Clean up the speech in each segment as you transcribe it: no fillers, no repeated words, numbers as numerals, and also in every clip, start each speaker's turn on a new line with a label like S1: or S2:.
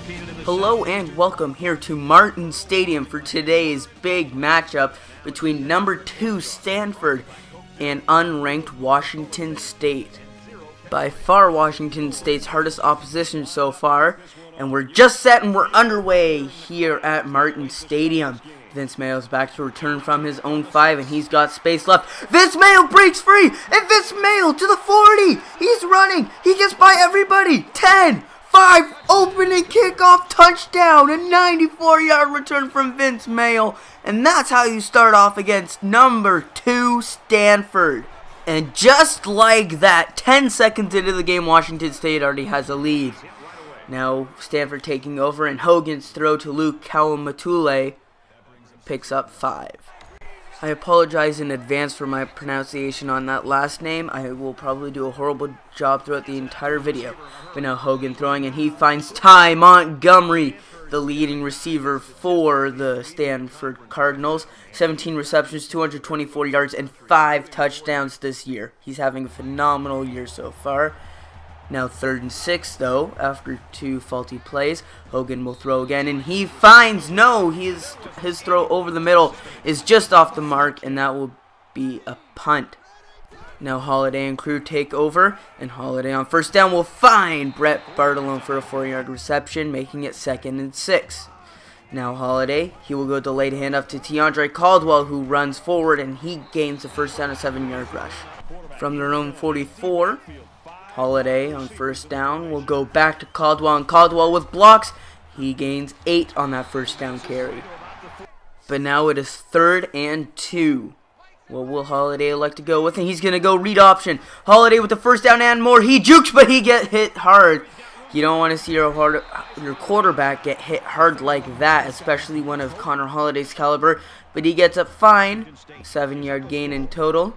S1: Hello and welcome here to Martin Stadium for today's big matchup between number 2 Stanford and unranked Washington State. By far Washington State's hardest opposition so far, and we're just set and we're underway here at Martin Stadium. Vince Mayo's back to return from his own 5 and he's got space left. Vince Mayo breaks free and Vince Mayo to the 40. He's running. He gets by everybody. 10, 5, opening kickoff touchdown. A 94-yard return from Vince Mayo. And that's how you start off against number 2 Stanford. And just like that, 10 seconds into the game, Washington State already has a lead. Now Stanford taking over and Hogan's throw to Luke Kawamatule picks up 5. I apologize in advance for my pronunciation on that last name. I will probably do a horrible job throughout the entire video. But now Hogan throwing and he finds Ty Montgomery, the leading receiver for the Stanford Cardinals. 17 receptions, 224 yards, and 5 touchdowns this year. He's having a phenomenal year so far. Now 3rd and 6 though, after 2 faulty plays. Hogan will throw again and he finds his throw over the middle is just off the mark and that will be a punt. Now Holiday and crew take over and Holiday on first down will find Brett Bartolome for a 4-yard reception, making it 2nd and 6. Now Holiday, he will go delayed handoff to Teandre Caldwell who runs forward and he gains the first down, a 7-yard rush. From their own 44, Holiday on first down will go back to Caldwell, and Caldwell with blocks. He gains 8 on that first down carry. But now it is 3rd and 2. What will Holiday elect to go with? And he's going to go read option. Holiday with the first down and more. He jukes, but he gets hit hard. You don't want to see your quarterback get hit hard like that, especially one of Connor Holiday's caliber. But he gets up fine. 7-yard gain in total.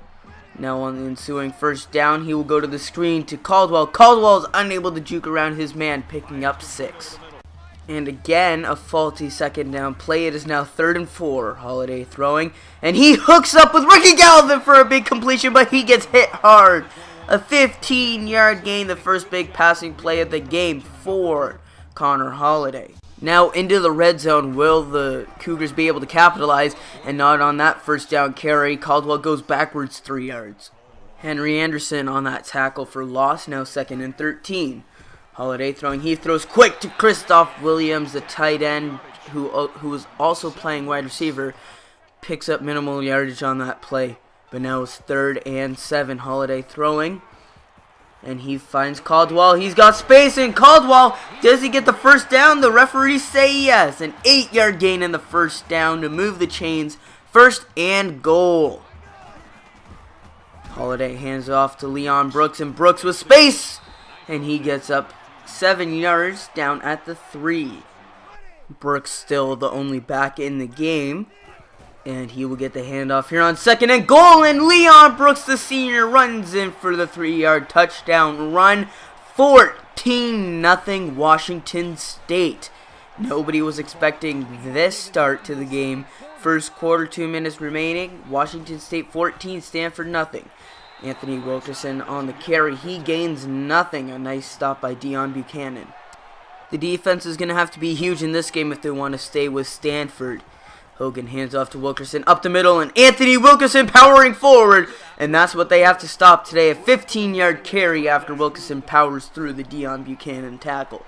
S1: Now on the ensuing first down, he will go to the screen to Caldwell. Caldwell is unable to juke around his man, picking up 6. And again, a faulty second down play. It is now 3rd and 4. Holiday throwing, and he hooks up with Ricky Galvin for a big completion, but he gets hit hard. A 15-yard gain, the first big passing play of the game for Connor Holiday. Now into the red zone, will the Cougars be able to capitalize? And not on that first down carry. Caldwell goes backwards 3 yards. Henry Anderson on that tackle for loss, now 2nd and 13. Holiday throwing, he throws quick to Christoph Williams, the tight end, who is also playing wide receiver. Picks up minimal yardage on that play. But now it's 3rd and 7. Holiday throwing. And he finds Caldwell. He's got space in Caldwell. Does he get the first down? The referees say yes. An 8-yard gain in the first down to move the chains. 1st and goal. Holiday hands off to Leon Brooks. And Brooks with space. And he gets up 7 yards down at the 3. Brooks still the only back in the game. And he will get the handoff here on 2nd and goal. And Leon Brooks, the senior, runs in for the 3-yard touchdown run. 14-0 Washington State. Nobody was expecting this start to the game. First quarter, 2 minutes remaining. Washington State 14, Stanford nothing. Anthony Wilkerson on the carry. He gains nothing. A nice stop by Deion Buchanan. The defense is going to have to be huge in this game if they want to stay with Stanford. Hogan hands off to Wilkerson up the middle, and Anthony Wilkerson powering forward. And that's what they have to stop today. A 15-yard carry after Wilkerson powers through the Deion Buchanan tackle.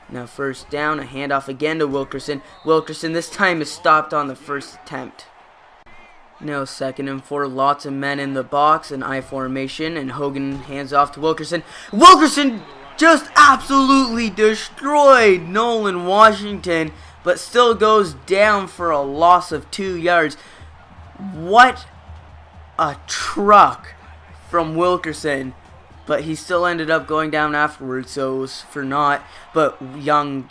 S1: Now first down, a handoff again to Wilkerson. Wilkerson this time is stopped on the first attempt. Now 2nd and 4, lots of men in the box, an I formation, and Hogan hands off to Wilkerson. Wilkerson just absolutely destroyed Nolan Washington, but still goes down for a loss of 2 yards. What a truck from Wilkerson. But he still ended up going down afterwards, so it was for naught. But Young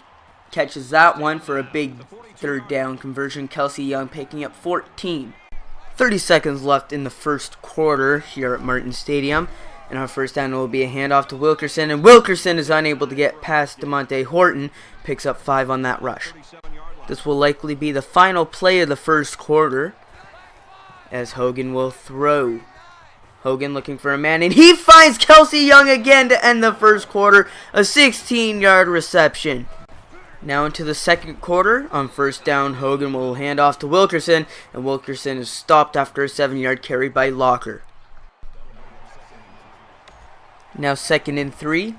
S1: catches that one for a big 3rd down conversion. Kelsey Young picking up 14. 30 seconds left in the first quarter here at Martin Stadium. And our first down will be a handoff to Wilkerson. And Wilkerson is unable to get past DeMonte Horton. Picks up 5 on that rush. This will likely be the final play of the first quarter, as Hogan will throw. Hogan looking for a man, and he finds Kelsey Young again to end the first quarter. A 16-yard reception. Now into the second quarter. On first down, Hogan will hand off to Wilkerson, and Wilkerson is stopped after a 7-yard carry by Locker. Now 2nd and 3.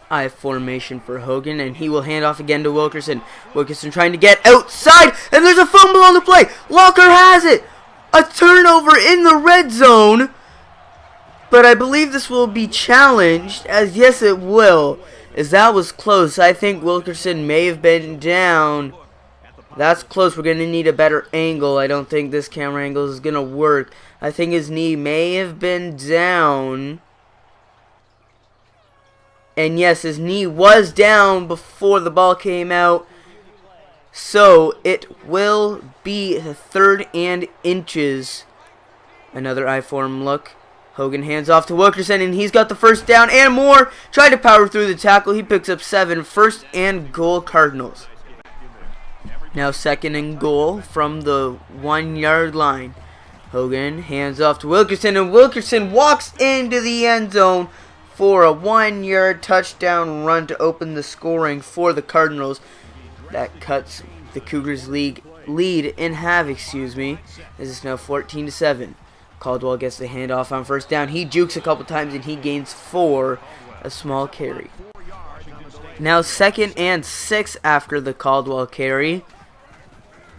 S1: I formation for Hogan, and he will hand off again to Wilkerson. Wilkerson trying to get outside, and there's a fumble on the play. Locker has it. A turnover in the red zone. But I believe this will be challenged, as yes it will. As that was close. I think Wilkerson may have been down. That's close. We're going to need a better angle. I don't think this camera angle is going to work. I think his knee may have been down. And yes, his knee was down before the ball came out. So it will be 3rd and inches. Another I-form look. Hogan hands off to Wilkerson, and he's got the first down and more. Tried to power through the tackle. He picks up 7. 1st and goal, Cardinals. Now 2nd and goal from the 1-yard line. Hogan hands off to Wilkerson, and Wilkerson walks into the end zone for a 1-yard touchdown run to open the scoring for the Cardinals. That cuts the Cougars' lead in half, This is now 14-7. Caldwell gets the handoff on first down. He jukes a couple times and he gains 4, a small carry. Now 2nd and 6 after the Caldwell carry.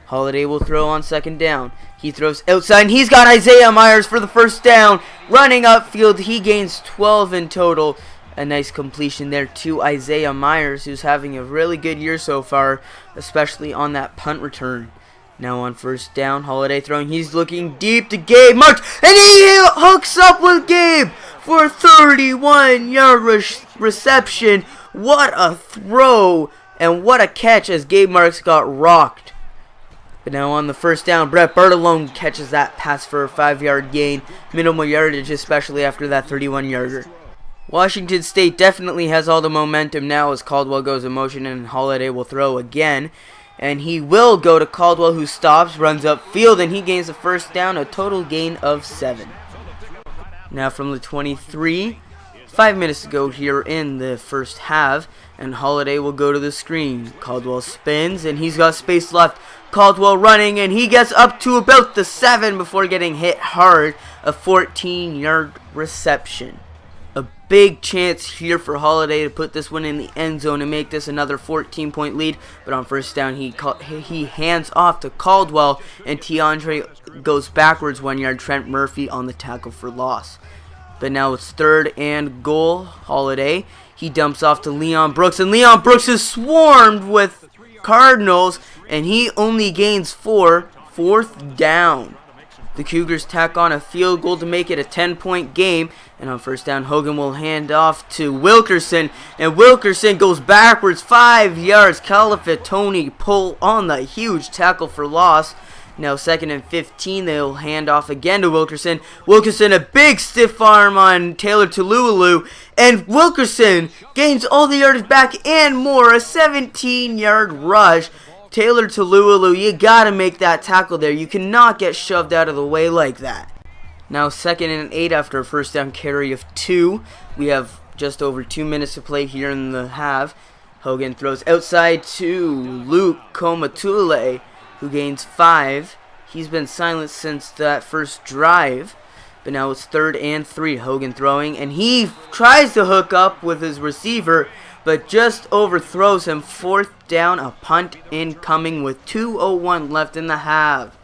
S1: Holiday will throw on 2nd down. He throws outside, and he's got Isaiah Myers for the first down. Running upfield, he gains 12 in total. A nice completion there to Isaiah Myers, who's having a really good year so far, especially on that punt return. Now on first down, Holiday throwing. He's looking deep to Gabe Marks, and he hooks up with Gabe for a 31-yard reception. What a throw, and what a catch as Gabe Marks got rocked. But now on the first down, Brett Bertolone catches that pass for a 5-yard gain. Minimal yardage, especially after that 31-yarder. Washington State definitely has all the momentum now as Caldwell goes in motion, and Holiday will throw again. And he will go to Caldwell, who stops, runs upfield, and he gains the first down, a total gain of 7. Now from the 23, 5 minutes to go here in the first half, and Holiday will go to the screen. Caldwell spins, and he's got space left. Caldwell running, and he gets up to about the 7 before getting hit hard, a 14-yard reception. A big chance here for Holiday to put this one in the end zone and make this another 14-point lead. But on first down, he hands off to Caldwell, and Tiandre goes backwards 1 yard. Trent Murphy on the tackle for loss. But now it's 3rd and goal. Holiday. He dumps off to Leon Brooks, and Leon Brooks is swarmed with Cardinals, and he only gains 4. 4th down. The Cougars tack on a field goal to make it a 10-point game. And on first down, Hogan will hand off to Wilkerson. And Wilkerson goes backwards 5 yards. Califitoni pull on the huge tackle for loss. Now 2nd and 15. They'll hand off again to Wilkerson. Wilkerson, a big stiff arm on Taylor Tulualu. And Wilkerson gains all the yardage back and more. A 17-yard rush. Taylor Tulualu, you gotta make that tackle there. You cannot get shoved out of the way like that. Now 2nd and 8 after a first down carry of 2. We have just over 2 minutes to play here in the half. Hogan throws outside to Luke Komatule, who gains 5. He's been silent since that first drive. But now it's 3rd and 3. Hogan throwing, and he tries to hook up with his receiver, but just overthrows him. 4th down, a punt incoming with 2:01 left in the half.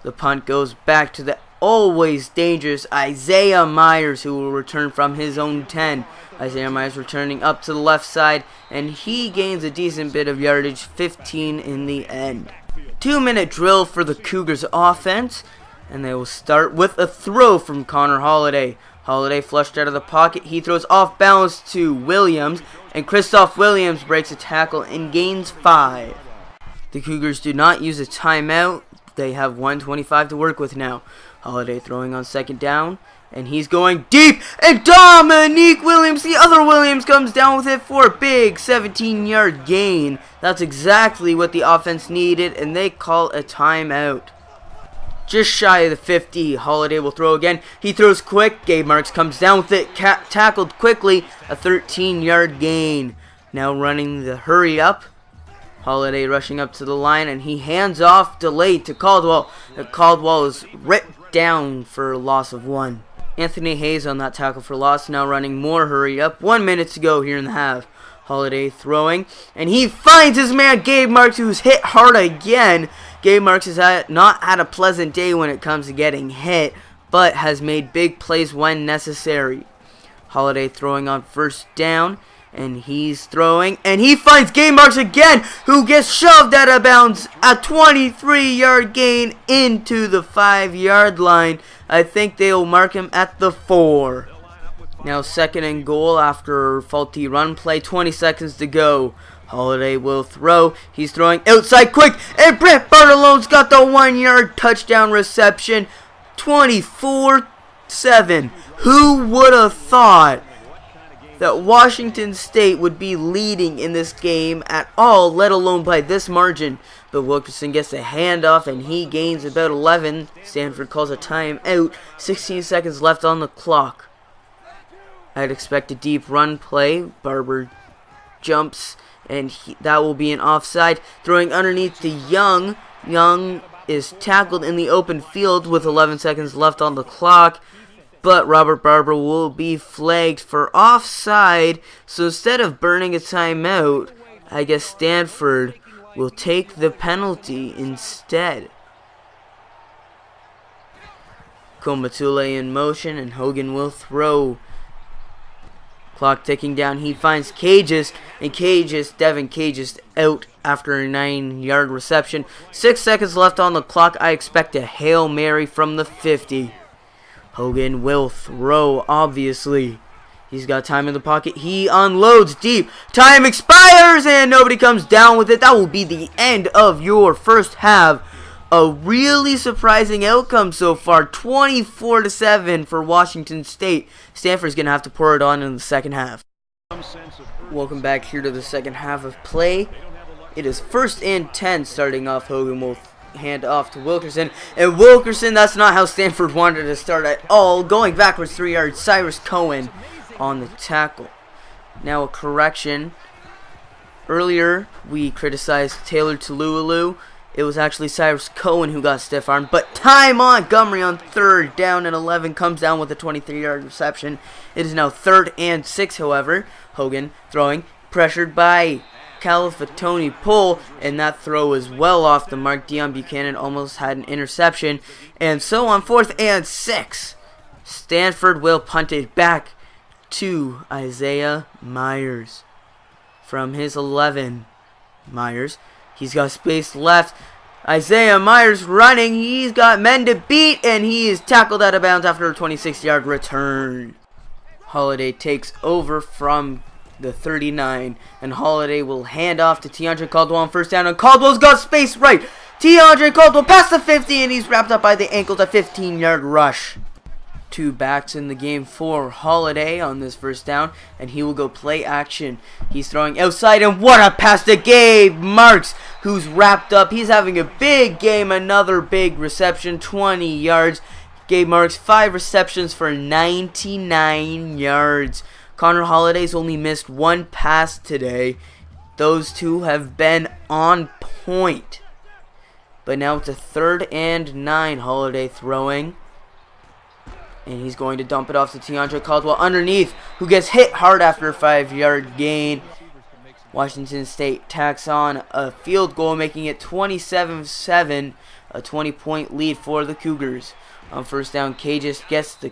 S1: The punt goes back to the always dangerous Isaiah Myers, who will return from his own 10. Isaiah Myers returning up to the left side, and he gains a decent bit of yardage, 15 in the end. 2-minute drill for the Cougars offense, and they will start with a throw from Connor Holiday. Holiday flushed out of the pocket. He throws off balance to Williams, and Christoph Williams breaks a tackle and gains 5. The Cougars do not use a timeout. They have 1:25 to work with now. Holiday throwing on 2nd down, and he's going deep, and Dominique Williams, the other Williams, comes down with it for a big 17-yard gain. That's exactly what the offense needed, and they call a timeout. Just shy of the 50, Holiday will throw again. He throws quick. Gabe Marks comes down with it, tackled quickly, a 13-yard gain. Now running the hurry up. Holiday rushing up to the line, and he hands off delayed to Caldwell. Caldwell is ripped down for a loss of 1. Anthony Hayes on that tackle for loss, now running more hurry up. 1 minute to go here in the half. Holiday throwing, and he finds his man Gabe Marks, who's hit hard again. Gabe Marks has not had a pleasant day when it comes to getting hit, but has made big plays when necessary. Holiday throwing on first down, and he's throwing, and he finds Gabe Marks again, who gets shoved out of bounds. A 23-yard gain into the 5-yard line. I think they will mark him at the 4. Now 2nd and goal after faulty run play. 20 seconds to go. Holiday will throw. He's throwing outside quick, and Brett Bartolone's got the 1-yard touchdown reception. 24-7. Who would have thought that Washington State would be leading in this game at all, let alone by this margin? But Wilkerson gets a handoff, and he gains about 11. Stanford calls a timeout. 16 seconds left on the clock. I'd expect a deep run play. Barber jumps, and that will be an offside. Throwing underneath to Young. Young is tackled in the open field with 11 seconds left on the clock. But Robert Barber will be flagged for offside. So instead of burning a timeout, I guess Stanford will take the penalty instead. Komatule in motion, and Hogan will throw. Clock ticking down. He finds Cages, and Devin Cages out after a 9-yard reception. 6 seconds left on the clock. I expect a Hail Mary from the 50. Hogan will throw, obviously. He's got time in the pocket. He unloads deep. Time expires, and nobody comes down with it. That will be the end of your first half. A really surprising outcome so far. 24-7 for Washington State. Stanford's going to have to pour it on in the second half. Welcome back here to the second half of play. It is 1st and 10 starting off. Hogan will hand off to Wilkerson. And Wilkerson, that's not how Stanford wanted to start at all. Going backwards 3 yards. Cyrus Cohen on the tackle. Now a correction. Earlier, we criticized Taylor Tulualu. It was actually Cyrus Cohen who got stiff-armed. But Ty Montgomery on 3rd down and 11 comes down with a 23-yard reception. It is now 3rd and 6, however. Hogan throwing, pressured by Califatoni pull, and that throw is well off the mark. Deion Buchanan almost had an interception. And so on 4th and 6, Stanford will punt it back to Isaiah Myers. From his 11, Myers. He's got space left. Isaiah Myers running. He's got men to beat, and he is tackled out of bounds after a 26-yard return. Holiday takes over from the 39, and Holiday will hand off to Teandre Caldwell on first down, and Caldwell's got space right. Teandre Caldwell past the 50, and he's wrapped up by the ankles. A 15-yard rush. 2 backs in the game for Holiday on this first down, and he will go play action. He's throwing outside, and what a pass to Gabe Marks, who's wrapped up. He's having a big game, another big reception, 20 yards. Gabe Marks, 5 receptions for 99 yards. Connor Holiday's only missed 1 pass today. Those 2 have been on point. But now it's a 3rd and 9. Holiday throwing. And he's going to dump it off to Teandre Caldwell underneath, who gets hit hard after a 5-yard gain. Washington State tacks on a field goal, making it 27-7, a 20-point lead for the Cougars. On first down, Cages gets the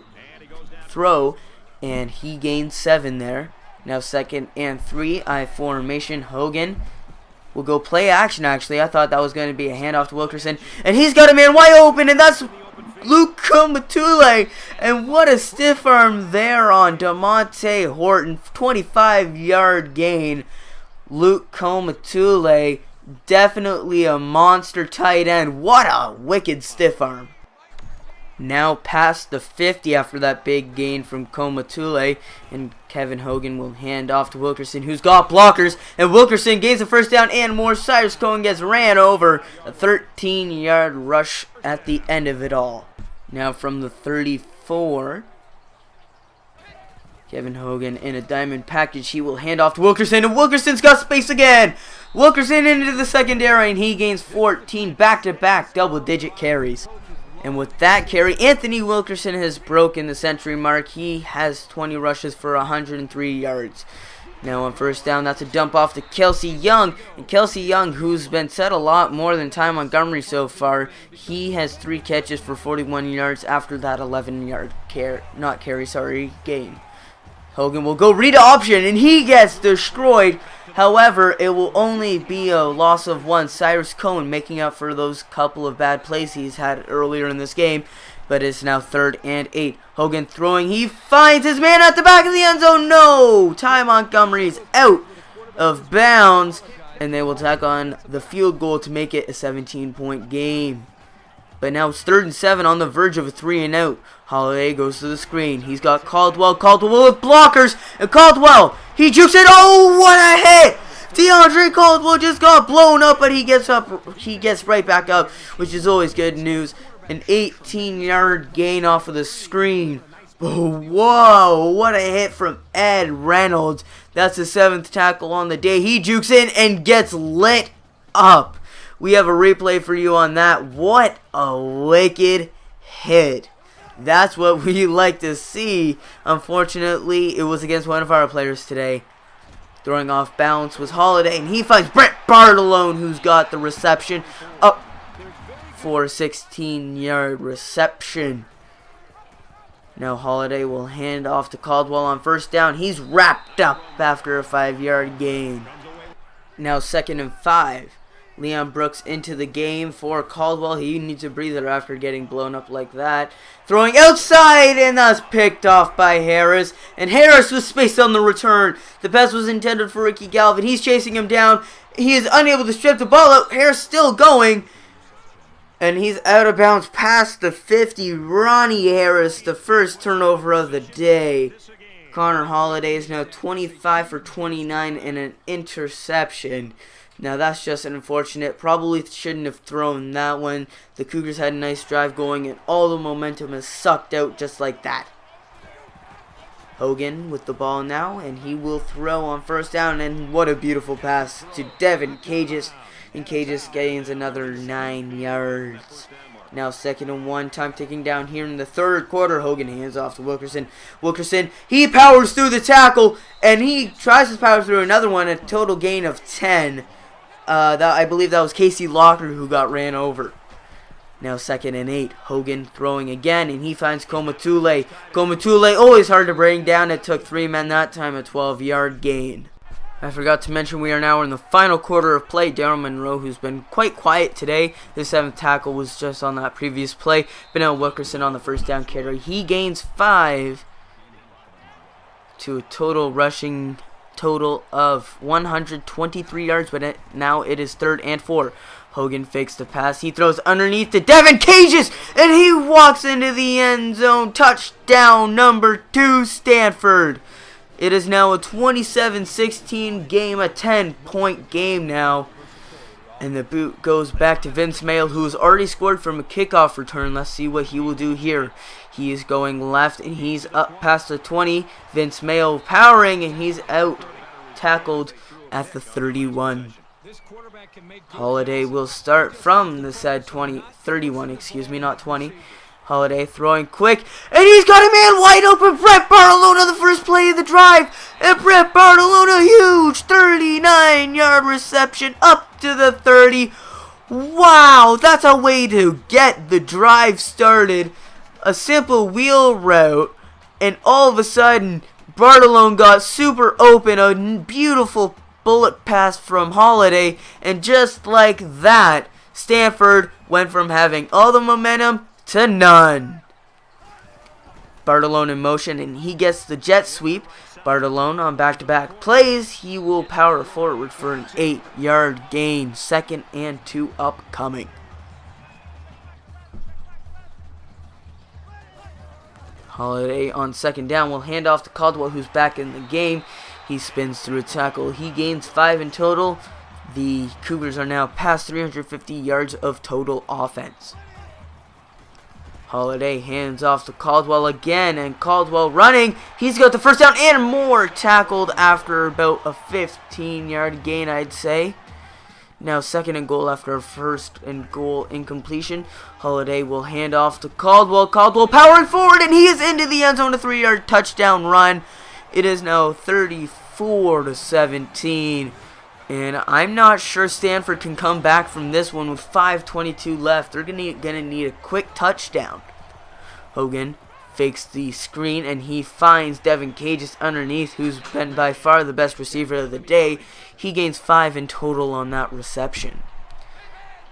S1: throw, and he gains 7 there. Now 2nd and 3, I formation. Hogan will go play action, actually. I thought that was going to be a handoff to Wilkerson. And he's got a man wide open, and that's Luke Komatule, and what a stiff arm there on DeMonte Horton. 25-yard gain. Luke Komatule, definitely a monster tight end. What a wicked stiff arm. Now past the 50 after that big gain from Komatule, and Kevin Hogan will hand off to Wilkerson, who's got blockers, and Wilkerson gains a first down and more. Cyrus Cohen gets ran over. A 13-yard rush at the end of it all. Now from the 34, Kevin Hogan in a diamond package. He will hand off to Wilkerson, and Wilkerson's got space again. Wilkerson into the secondary, and he gains 14 back-to-back double-digit carries. And with that carry, Anthony Wilkerson has broken the century mark. He has 20 rushes for 103 yards. Now on first down, that's a dump off to Kelsey Young. And Kelsey Young, who's been said a lot more than Ty Montgomery so far, he has 3 catches for 41 yards after that 11-yard gain. Hogan will go read option, and he gets destroyed. However, it will only be a loss of 1. Cyrus Cohen making up for those couple of bad plays he's had earlier in this game. But it's now 3rd and 8. Hogan throwing. He finds his man at the back of the end zone. No! Ty Montgomery's out of bounds. And they will tack on the field goal to make it a 17-point game. But now it's 3rd and 7 on the verge of a 3-and-out. Holiday goes to the screen. He's got Caldwell. Caldwell with blockers. And Caldwell, he jukes it. Oh, what a hit! DeAndre Caldwell just got blown up, but he gets up. He gets right back up, which is always good news. An 18-yard gain off of the screen. Whoa, what a hit from Ed Reynolds. That's the 7th tackle on the day. He jukes in and gets lit up. We have a replay for you on that. What a wicked hit. That's what we like to see. Unfortunately, it was against one of our players today. Throwing off balance was Holiday, and he finds Brett Bartolone, who's got the reception up for a 16-yard reception. Now Holiday will hand off to Caldwell on first down. He's wrapped up after a 5-yard gain. Now 2nd and 5. Leon Brooks into the game for Caldwell. He needs a breather after getting blown up like that. Throwing outside, and that's picked off by Harris. And Harris was spaced on the return. The pass was intended for Ricky Galvin. He's chasing him down. He is unable to strip the ball out. Harris still going. And he's out of bounds past the 50. Ronnie Harris, the first turnover of the day. Connor Holiday is now 25 for 29 and an interception. Now that's just unfortunate. Probably shouldn't have thrown that one. The Cougars had a nice drive going, and all the momentum is sucked out just like that. Hogan with the ball now, and he will throw on first down. And what a beautiful pass to Devin Cages. And Cages gains another 9 yards. Now 2nd and 1, time ticking down here in the 3rd quarter. Hogan hands off to Wilkerson. Wilkerson, he powers through the tackle, and he tries to power through another one, a total gain of 10. I believe that was Casey Locker who got ran over. Now 2nd and 8. Hogan throwing again, and he finds Komatule. Komatule, always hard to bring down. It took 3 men that time, a 12-yard gain. I forgot to mention we are now in the final quarter of play. Daryl Monroe, who's been quite quiet today. The 7th tackle was just on that previous play. But now Wilkerson on the first down carry. He gains 5 to a total rushing total of 123 yards. But now it is 3rd and 4. Hogan fakes the pass. He throws underneath to Devin Cages, and he walks into the end zone. Touchdown number 2, Stanford. It is now a 27-16 game, a 10-point game now. And the boot goes back to Vince Mayle, who has already scored from a kickoff return. Let's see what he will do here. He is going left, and he's up past the 20. Vince Mayle powering, and he's out, tackled at the 31. Holiday will start from the said 31, not 20. Holiday throwing quick, and he's got a man wide open. Brett Bartolone on the first play of the drive, and Brett Bartolone, a huge 39-yard reception up to the 30. Wow, that's a way to get the drive started. A simple wheel route, and all of a sudden, Bartolone got super open. A beautiful bullet pass from Holiday, and just like that, Stanford went from having all the momentum to none. Bartolone in motion, and he gets the jet sweep. Bartolone on back-to-back plays. He will power forward for an 8-yard gain. 2nd and 2 upcoming. Holiday on 2nd down will hand off to Caldwell, who's back in the game. He spins through a tackle. He gains 5 in total. The Cougars are now past 350 yards of total offense. Holiday hands off to Caldwell again, and Caldwell running. He's got the first down and more, tackled after about a 15-yard gain, I'd say. Now 2nd and goal after a 1st and goal incompletion. Holiday will hand off to Caldwell. Caldwell powering forward, and he is into the end zone, a 3-yard touchdown run. It is now 34-17. And I'm not sure Stanford can come back from this one with 5:22 left. They're gonna need a quick touchdown. Hogan fakes the screen, and he finds Devin Cages underneath, who's been by far the best receiver of the day. He gains 5 in total on that reception.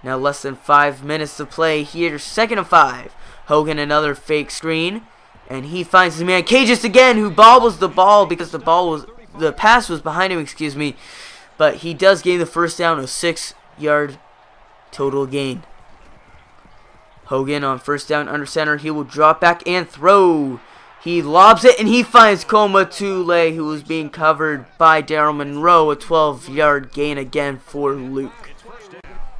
S1: Now less than 5 minutes to play here. 2nd and 5. Hogan another fake screen, and he finds the man Cages again, who bobbles the ball because the pass was behind him. Excuse me. But he does gain the first down, a 6-yard total gain. Hogan on first down under center. He will drop back and throw. He lobs it, and he finds Koma Tule, who was being covered by Daryl Monroe. A 12-yard gain again for Luke.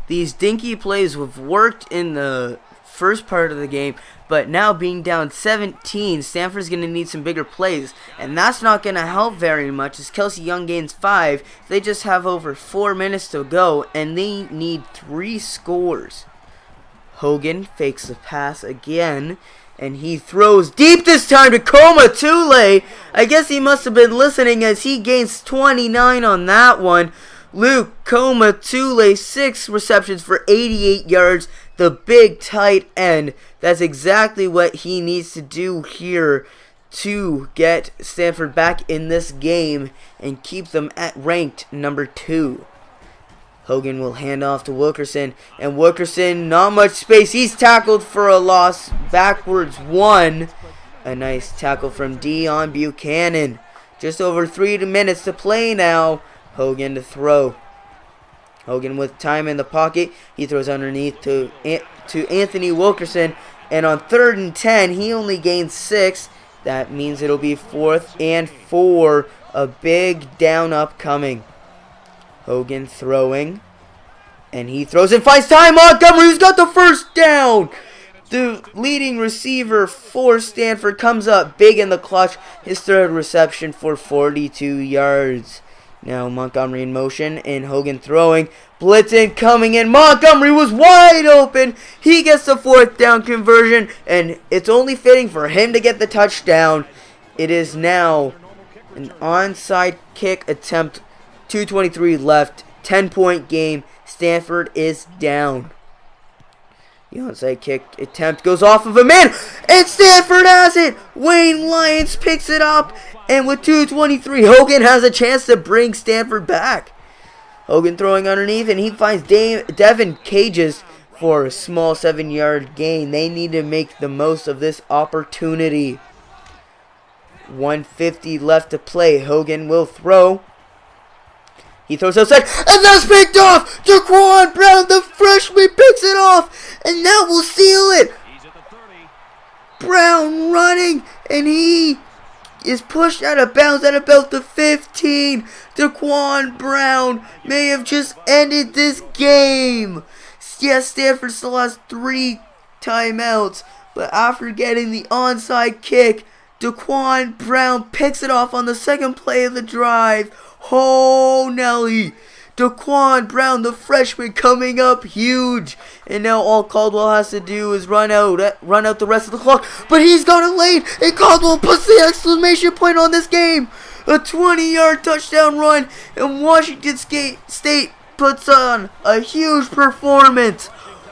S1: These dinky plays have worked in the first part of the game, but now being down 17, Stanford's going to need some bigger plays, and that's not going to help very much as Kelsey Young gains 5. They just have over 4 minutes to go, and they need 3 scores. Hogan fakes the pass again, and he throws deep this time to Koma Tule. I guess he must have been listening as he gains 29 on that one. Luke Koma Tule, 6 receptions for 88 yards. The big tight end. That's exactly what he needs to do here to get Stanford back in this game and keep them at ranked number 2. Hogan will hand off to Wilkerson, and Wilkerson, not much space. He's tackled for a loss, backwards 1. A nice tackle from Dion Buchanan. Just over 3 minutes to play now. Hogan to throw. Hogan with time in the pocket. He throws underneath to Anthony Wilkerson. And on 3rd and 10, he only gains 6. That means it'll be 4th and 4. A big down upcoming. Hogan throwing. And he throws and finds Ty Montgomery, who's got the first down. The leading receiver for Stanford comes up big in the clutch. His 3rd reception for 42 yards. Now Montgomery in motion, and Hogan throwing. Blitzen coming in. Montgomery was wide open. He gets the 4th down conversion, and it's only fitting for him to get the touchdown. It is now an onside kick attempt. 2:23 left. 10-point game. Stanford is down. The onside kick attempt goes off of a man, and Stanford has it. Wayne Lyons picks it up, and with 2:23, Hogan has a chance to bring Stanford back. Hogan throwing underneath, and he finds Devin Cages for a small 7-yard gain. They need to make the most of this opportunity. 1:50 left to play. Hogan will throw. He throws outside, and that's picked off! Jaquan Brown, the freshman, picks it off, and that will seal it! Brown running, and he is pushed out of bounds at about the 15. Jaquan Brown may have just ended this game. Yes, Stanford still has 3 timeouts, but after getting the onside kick, Jaquan Brown picks it off on the 2nd play of the drive. Oh, Nelly. Jaquan Brown, the freshman, coming up huge. And now all Caldwell has to do is run out the rest of the clock. But he's got a lane, and Caldwell puts the exclamation point on this game. A 20-yard touchdown run, and Washington State puts on a huge performance.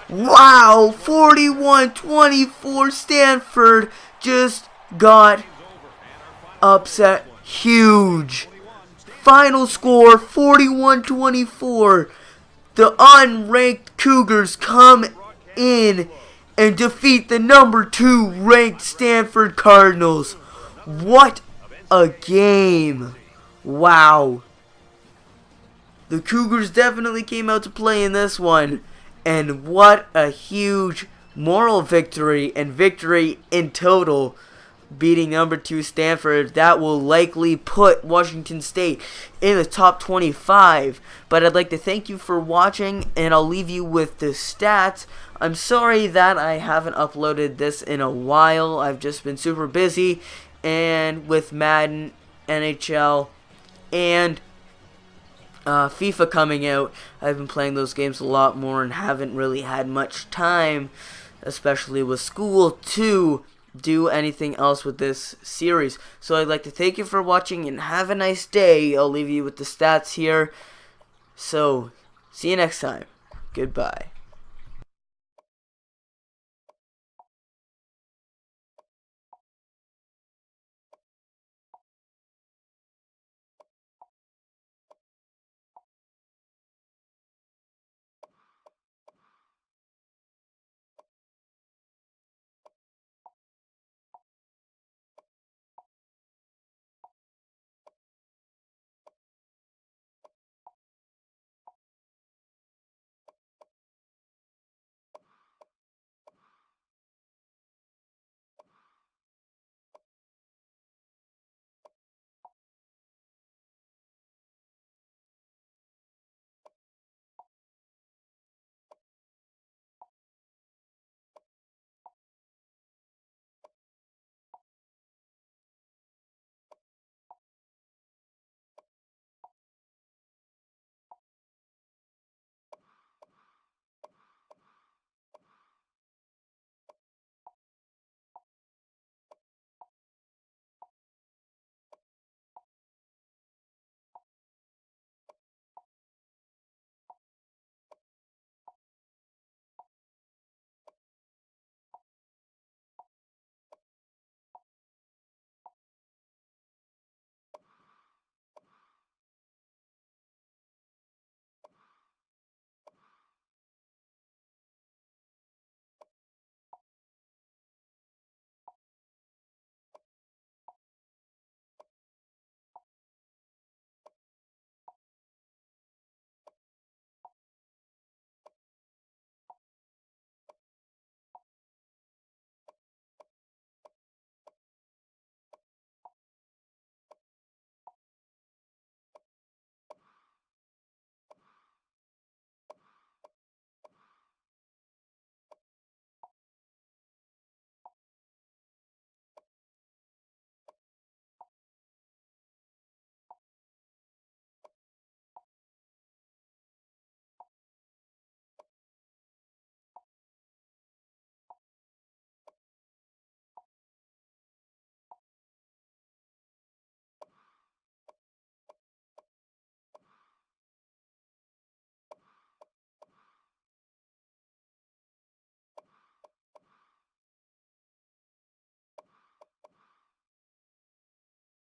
S1: Wow, 41-24. Stanford just got upset huge. Final score, 41-24. The unranked Cougars come in and defeat the number 2 ranked Stanford Cardinals. What a game. Wow. The Cougars definitely came out to play in this one. And what a huge moral victory and victory in total beating number 2 Stanford. That will likely put Washington State in the top 25. But I'd like to thank you for watching, and I'll leave you with the stats. I'm sorry that I haven't uploaded this in a while. I've just been super busy, and with Madden, NHL, and FIFA coming out, I've been playing those games a lot more and haven't really had much time, especially with school, to do anything else with this series. So I'd like to thank you for watching and have a nice day. I'll leave you with the stats here. So, see you next time. Goodbye.